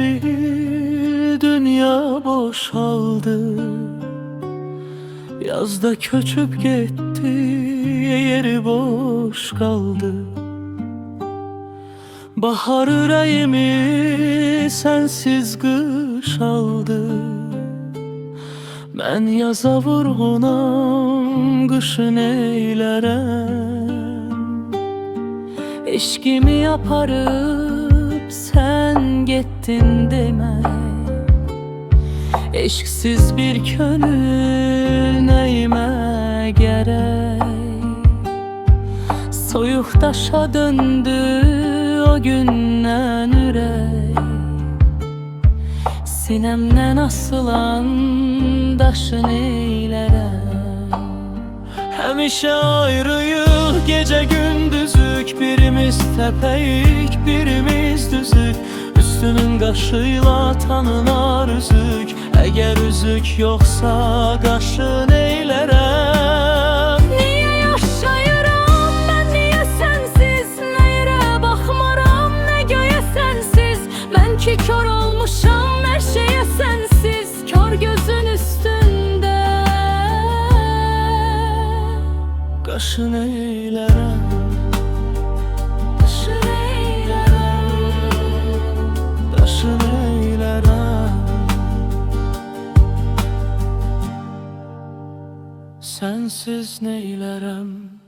bil, dünya boşaldı. Yazda köçüp gitti, yeri boş kaldı. Bahar yüreğimi sensiz kış aldı. Ben yaza vurğunam, kışı neylerem? Eşkimi yaparıp sen gittin deme. Eşksiz bir könül neyime gerek? Soyuq daşa döndü o gündən ürək. Sinemden asılan daşı neylərəm? Həmişə ayrıyıq, gecə gündüzük. Birimiz təpəyik, birimiz düzük. Üstünün qaşıyla tanınar üzük. Əgər üzük yoxsa qaşı neylərəm? Niyə yaşayıram mən, niyə sənsiz? Nə yerə baxmaram, nə göyə sənsiz? Mən ki kör olmuşam hər şeyə sənsiz. Kör gözün üstündə Qaşı neylərəm? Qaşı neylərəm? Qaşı neylərəm? Sensiz neylərəm?